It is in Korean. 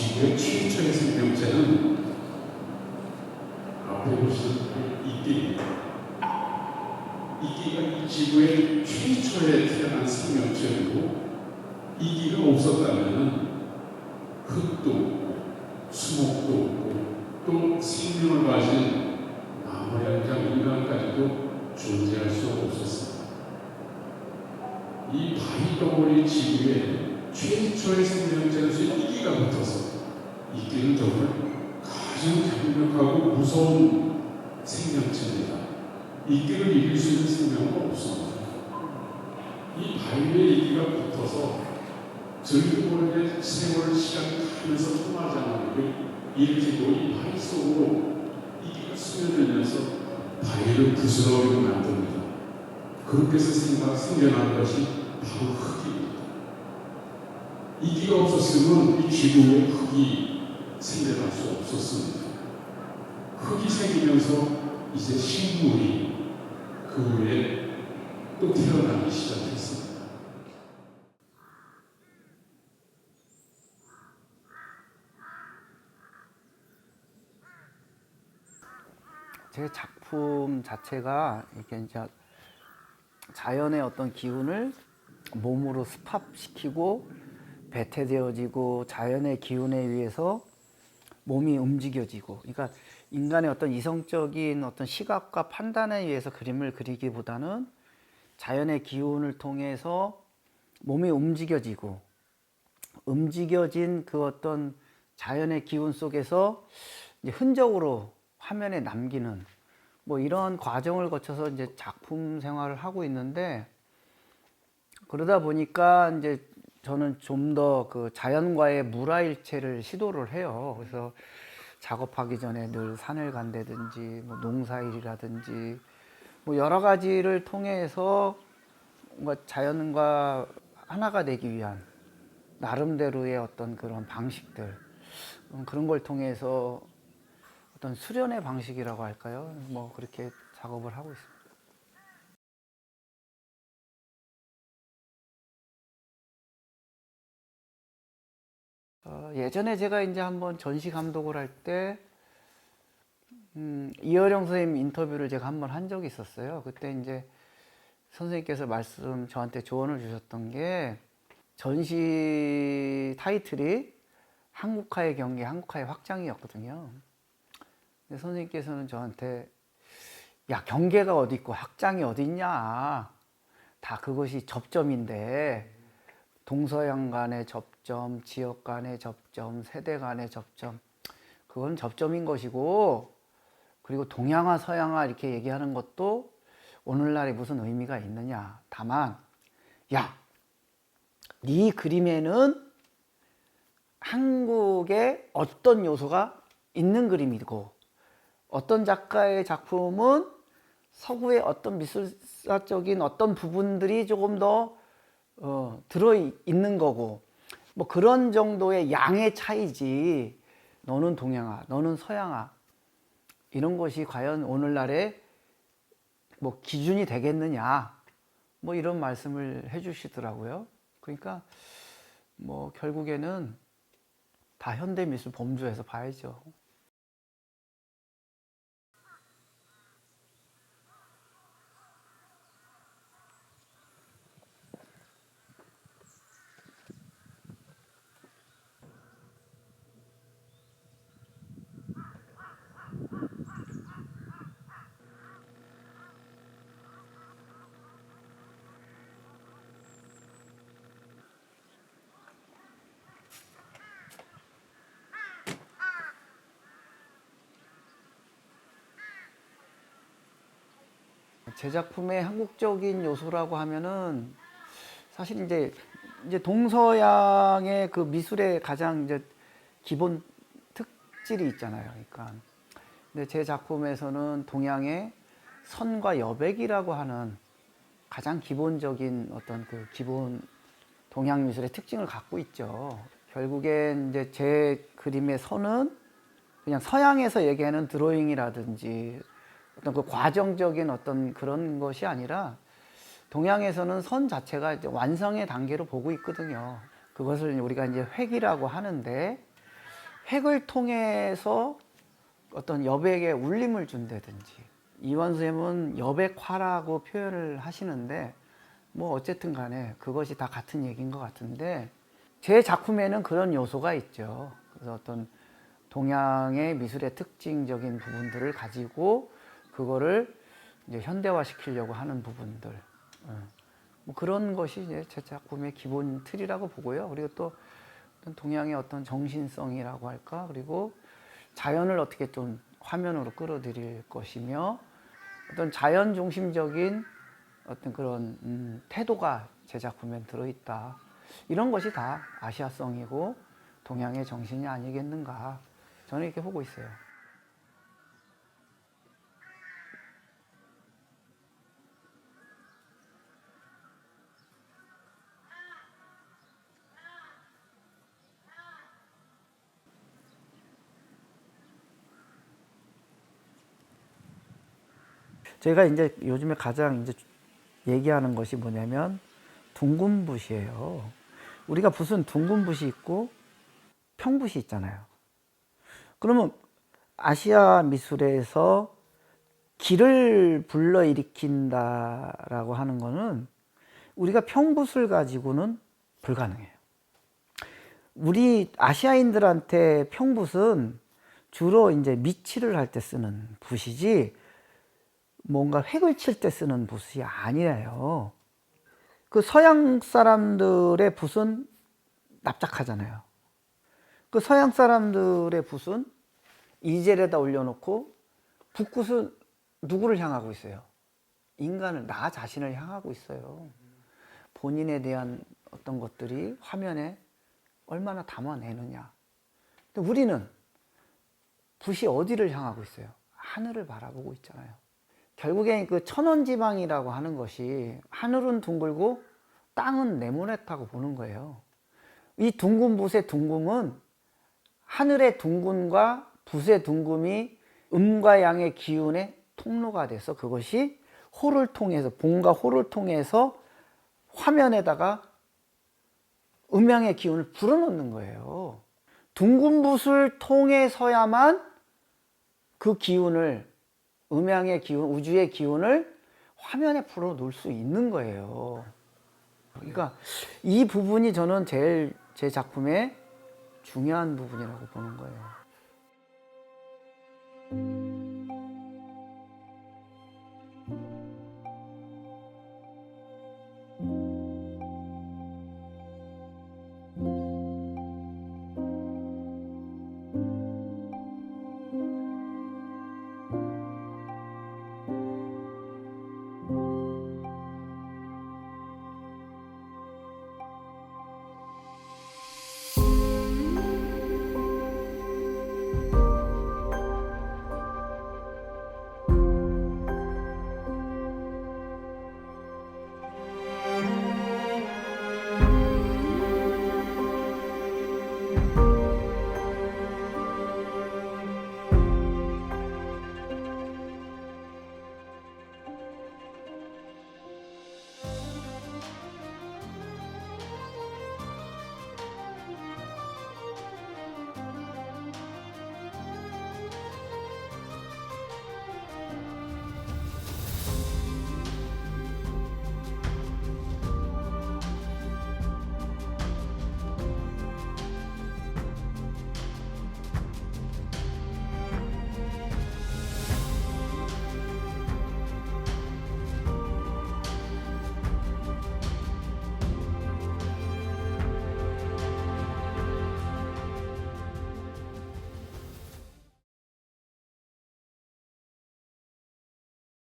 지구의 최초의 생명체는 앞에 보시는 이끼입니다. 이끼가 이 지구의 최초에 태어난 생명체이고, 이끼가 없었다면 흙도 없고 수목도 없고 또 생명을 가진 나무랄까 인간까지도 존재할 수 없었습니다. 이 바위 덩어리 지구에 최초의 생명체로서 이끼가 붙어서, 이끼는 정말 가장 강력하고 무서운 생명체입니다. 이끼를 이길 수 있는 생명은 없습니다. 이 바위에 이끼가 붙어서 즐기고 모르게 세월 시간이 가면서 소마장을 일으키고, 이 바위 속으로 이끼가 스며들면서 바위를 부스러기로 만듭니다. 그렇게 해서 생겨난 것이 바로 흙입니다. 이끼가 없었으면 이 지구에 흙이 생겨날 수 없었습니다. 흙이 생기면서 이제 식물이 그 후에 또 태어나기 시작했습니다. 제 작품 자체가 이렇게 이제 자연의 어떤 기운을 몸으로 습합시키고 배태되어지고, 자연의 기운에 의해서 몸이 움직여지고, 그러니까 인간의 어떤 이성적인 어떤 시각과 판단에 의해서 그림을 그리기보다는 자연의 기운을 통해서 몸이 움직여지고, 움직여진 그 어떤 자연의 기운 속에서 이제 흔적으로 화면에 남기는, 뭐 이런 과정을 거쳐서 이제 작품 생활을 하고 있는데, 그러다 보니까 이제 저는 좀 더 그 자연과의 물화일체를 시도를 해요. 그래서 작업하기 전에 늘 산을 간다든지, 뭐 농사일이라든지, 뭐 여러 가지를 통해서 뭔가 자연과 하나가 되기 위한 나름대로의 어떤 그런 방식들, 그런 걸 통해서 어떤 수련의 방식이라고 할까요? 뭐 그렇게 작업을 하고 있습니다. 예전에 제가 이제 한번 전시 감독을 할 때, 이어령 선생님 인터뷰를 제가 한번 한 적이 있었어요. 그때 이제 선생님께서 저한테 조언을 주셨던 게, 전시 타이틀이 한국화의 경계, 한국화의 확장이었거든요. 근데 선생님께서는 저한테, 야, 경계가 어디 있고 확장이 어디 있냐. 다 그것이 접점인데, 동서양 간의 접점, 지역 간의 접점, 세대 간의 접점, 그건 접점인 것이고, 그리고 동양화, 서양화 이렇게 얘기하는 것도 오늘날에 무슨 의미가 있느냐. 다만, 야, 네 그림에는 한국의 어떤 요소가 있는 그림이고, 어떤 작가의 작품은 서구의 어떤 미술사적인 어떤 부분들이 조금 더 들어있는 거고, 뭐 그런 정도의 양의 차이지, 너는 동양화, 너는 서양화, 이런 것이 과연 오늘날의 뭐 기준이 되겠느냐, 뭐 이런 말씀을 해주시더라고요. 그러니까 뭐 결국에는 다 현대미술 범주에서 봐야죠. 제 작품의 한국적인 요소라고 하면은, 사실 이제 동서양의 그 미술의 가장 이제 기본 특질이 있잖아요. 그러니까 근데 제 작품에서는 동양의 선과 여백이라고 하는 가장 기본적인 어떤 그 기본 동양 미술의 특징을 갖고 있죠. 결국엔 이제 제 그림의 선은 그냥 서양에서 얘기하는 드로잉이라든지 어떤 그 과정적인 어떤 그런 것이 아니라, 동양에서는 선 자체가 이제 완성의 단계로 보고 있거든요. 그것을 우리가 이제 획이라고 하는데, 획을 통해서 어떤 여백에 울림을 준다든지, 이완수님은 여백화라고 표현을 하시는데 뭐 어쨌든 간에 그것이 다 같은 얘기인 것 같은데, 제 작품에는 그런 요소가 있죠. 그래서 어떤 동양의 미술의 특징적인 부분들을 가지고 그거를 이제 현대화시키려고 하는 부분들, 뭐 그런 것이 이제 제 작품의 기본 틀이라고 보고요. 그리고 또 어떤 동양의 어떤 정신성이라고 할까, 그리고 자연을 어떻게 좀 화면으로 끌어들일 것이며, 어떤 자연 중심적인 어떤 그런 태도가 제 작품에 들어있다. 이런 것이 다 아시아성이고 동양의 정신이 아니겠는가, 저는 이렇게 보고 있어요. 제가 이제 요즘에 가장 이제 얘기하는 것이 뭐냐면 둥근 붓이에요. 우리가 붓은 둥근 붓이 있고 평붓이 있잖아요. 그러면 아시아 미술에서 기를 불러일으킨다라고 하는 거는 우리가 평붓을 가지고는 불가능해요. 우리 아시아인들한테 평붓은 주로 이제 밑칠을 할 때 쓰는 붓이지 뭔가 획을 칠 때 쓰는 붓이 아니에요. 그 서양 사람들의 붓은 납작하잖아요. 그 서양 사람들의 붓은 이젤에다 올려놓고 붓끝은 누구를 향하고 있어요? 인간을, 나 자신을 향하고 있어요. 본인에 대한 어떤 것들이 화면에 얼마나 담아내느냐. 근데 우리는 붓이 어디를 향하고 있어요? 하늘을 바라보고 있잖아요. 결국엔 그 천원지방이라고 하는 것이 하늘은 둥글고 땅은 네모네타고 보는 거예요. 이 둥근 붓의 둥금은 하늘의 둥근과 붓의 둥금이 음과 양의 기운의 통로가 돼서 그것이 홀을 통해서, 봉과 홀을 통해서 화면에다가 음양의 기운을 불어넣는 거예요. 둥근 붓을 통해서야만 그 기운을, 음양의 기운, 우주의 기운을 화면에 불어넣을 수 있는 거예요. 그러니까 이 부분이 저는 제일 제 작품의 중요한 부분이라고 보는 거예요.